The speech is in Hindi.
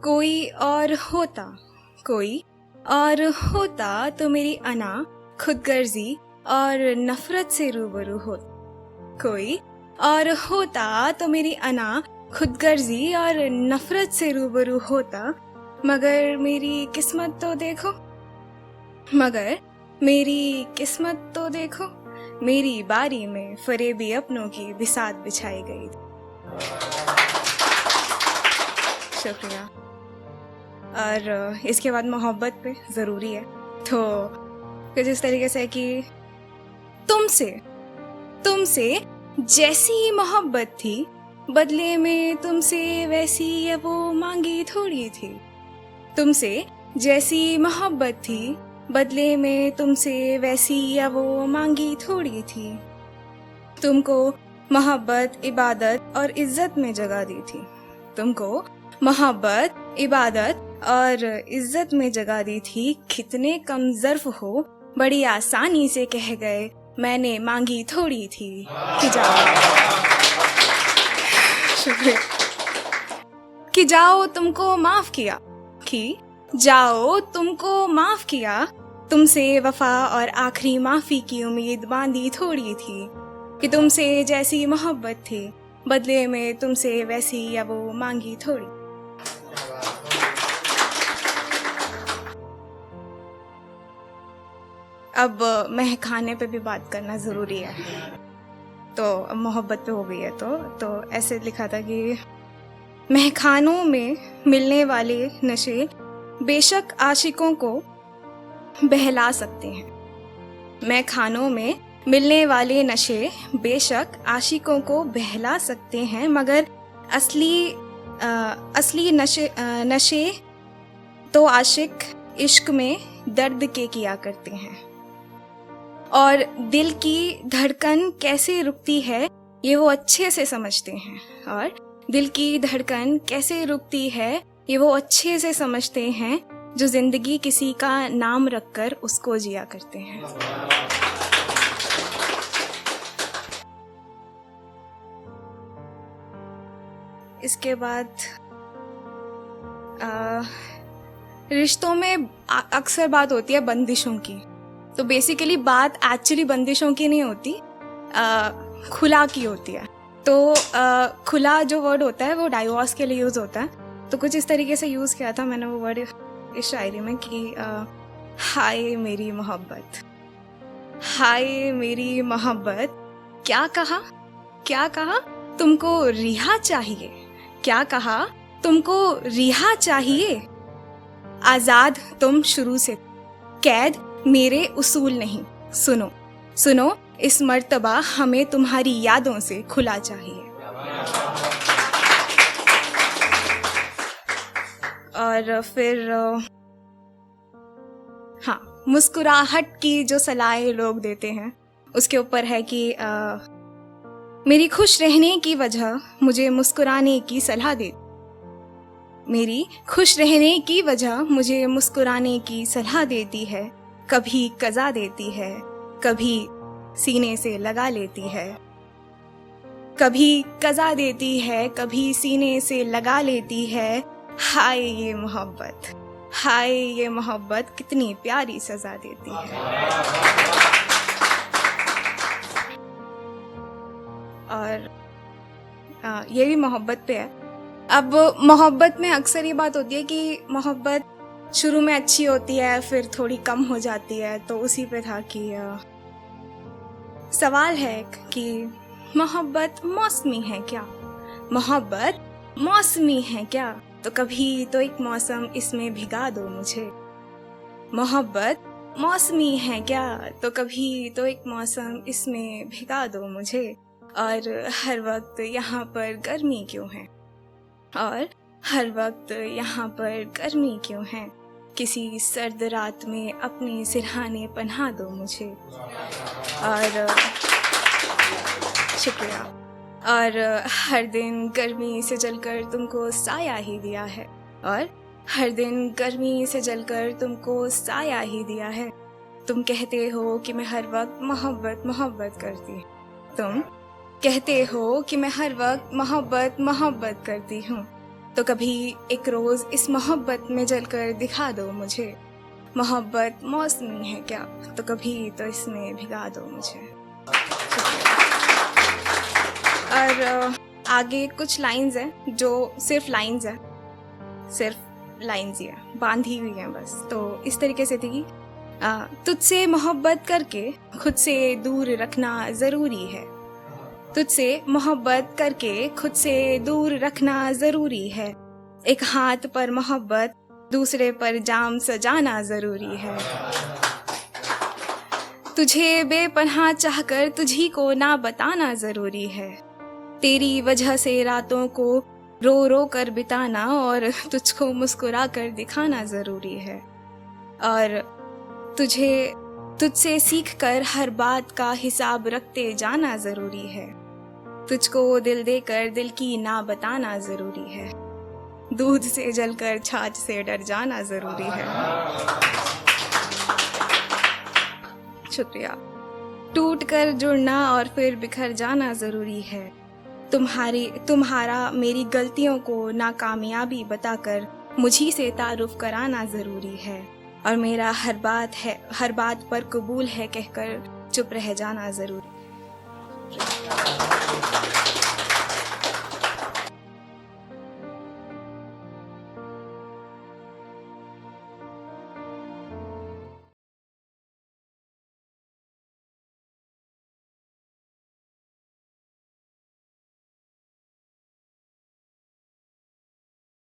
कोई और होता, कोई और होता तो मेरी अना खुदगर्जी और नफरत से रूबरू होता। कोई और होता तो मेरी अना खुदगर्जी और नफरत से रूबरू होता। मगर मेरी किस्मत तो देखो, मगर मेरी किस्मत तो देखो, मेरी बारी में फरेबी अपनों की बिसात बिछाई गई थी। शुक्रिया। और इसके बाद मोहब्बत पे ज़रूरी है तो कुछ इस तरीके से कि तुमसे तुमसे जैसी मोहब्बत थी, बदले में तुमसे वैसी ये वो मांगी थोड़ी थी। तुमसे जैसी मोहब्बत थी, बदले में तुमसे वैसी या वो मांगी थोड़ी थी। तुमको मोहब्बत, इबादत और इज्जत में जगह दी थी। तुमको मोहब्बत, इबादत और इज्जत में जगह दी थी। कितने कम ज़र्फ हो, बड़ी आसानी से कह गए मैंने मांगी थोड़ी थी कि जाओ। शुक्रिया। कि जाओ तुमको माफ किया, कि जाओ तुमको माफ किया। तुमसे वफा और आखिरी माफी की उम्मीद बांधी थोड़ी थी। कि तुमसे जैसी मोहब्बत थी, बदले में तुमसे वैसी या वो मांगी थोड़ी। अब महकाने पे भी बात करना ज़रूरी है। तो अब मोहब्बत पे हो गई है तो ऐसे लिखा था कि महखानों में मिलने वाले नशे बेशक आशिकों को बहला सकते हैं। महखानों में मिलने वाले नशे बेशक आशिकों को बहला सकते हैं, मगर असली नशे तो आशिक इश्क में दर्द के किया करते हैं। और दिल की धड़कन कैसे रुकती है ये वो अच्छे से समझते हैं। और दिल की धड़कन कैसे रुकती है ये वो अच्छे से समझते हैं, जो जिंदगी किसी का नाम रखकर उसको जिया करते हैं। इसके बाद रिश्तों में अक्सर बात होती है बंदिशों की। तो बेसिकली बात एक्चुअली बंदिशों की नहीं होती, खुला की होती है। तो खुला जो वर्ड होता है वो डाइवोर्स के लिए यूज़ होता है। तो कुछ इस तरीके से यूज़ किया था मैंने वो वर्ड इस शायरी में कि हाय मेरी मोहब्बत, हाय मेरी मोहब्बत, क्या कहा, क्या कहा तुमको रिहा चाहिए, क्या कहा तुमको रिहा चाहिए। आज़ाद तुम शुरू से, कैद मेरे उसूल नहीं। सुनो सुनो इस मर्तबा हमें तुम्हारी यादों से खुला चाहिए। और फिर हाँ, मुस्कुराहट की जो सलाहें लोग देते हैं उसके ऊपर है कि मेरी खुश रहने की वजह मुझे मुस्कुराने की सलाह दे। मेरी खुश रहने की वजह मुझे मुस्कुराने की सलाह देती है। कभी कज़ा देती है, कभी सीने से लगा लेती है। कभी कज़ा देती है, कभी सीने से लगा लेती है। हाय ये मोहब्बत, हाय ये मोहब्बत कितनी प्यारी सजा देती है। और ये भी मोहब्बत पे है। अब मोहब्बत में अक्सर ये बात होती है कि मोहब्बत शुरू में अच्छी होती है, फिर थोड़ी कम हो जाती है। तो उसी पे था कि सवाल है कि मोहब्बत मौसमी है क्या, मोहब्बत मौसमी है क्या। तो कभी तो एक मौसम इसमें भिगा दो मुझे। मोहब्बत मौसमी है क्या, तो कभी तो एक मौसम इसमें भिगा दो मुझे। और हर वक्त यहाँ पर गर्मी क्यों है, और हर वक्त यहाँ पर गर्मी क्यों है। किसी सर्द रात में अपने सिरहाने पन्हा दो मुझे। और शुक्रिया। और हर दिन गर्मी से जलकर तुमको साया ही दिया है, और हर दिन गर्मी से जलकर तुमको साया ही दिया है। तुम कहते हो कि मैं हर वक्त मोहब्बत मोहब्बत करती, तुम कहते हो कि मैं हर वक्त मोहब्बत मोहब्बत करती हूँ। तो कभी एक रोज़ इस मोहब्बत में जलकर दिखा दो मुझे। मोहब्बत मौसमी है क्या, तो कभी तो इसमें भिगा दो मुझे। और आगे कुछ लाइंस हैं जो सिर्फ लाइंस हैं, सिर्फ लाइंस ही है, बांधी हुई हैं बस। तो इस तरीके से थी कि तुझसे मोहब्बत करके खुद से दूर रखना ज़रूरी है। तुझसे मोहब्बत करके खुद से दूर रखना ज़रूरी है। एक हाथ पर मोहब्बत दूसरे पर जाम सजाना ज़रूरी है। तुझे बेपनाह चाहकर तुझी को ना बताना ज़रूरी है। तेरी वजह से रातों को रो रो कर बिताना और तुझको मुस्कुरा कर दिखाना ज़रूरी है। और तुझसे सीख कर हर बात का हिसाब रखते जाना ज़रूरी है। तुझको दिल देकर दिल की ना बताना ज़रूरी है। दूध से जलकर छाछ से डर जाना ज़रूरी है। शुक्रिया। टूट कर जुड़ना और फिर बिखर जाना ज़रूरी है। तुम्हारा मेरी गलतियों को नाकामयाबी बताकर मुझी से तारुफ कराना ज़रूरी है। और मेरा हर बात पर कबूल है कहकर चुप रह जाना ज़रूरी है।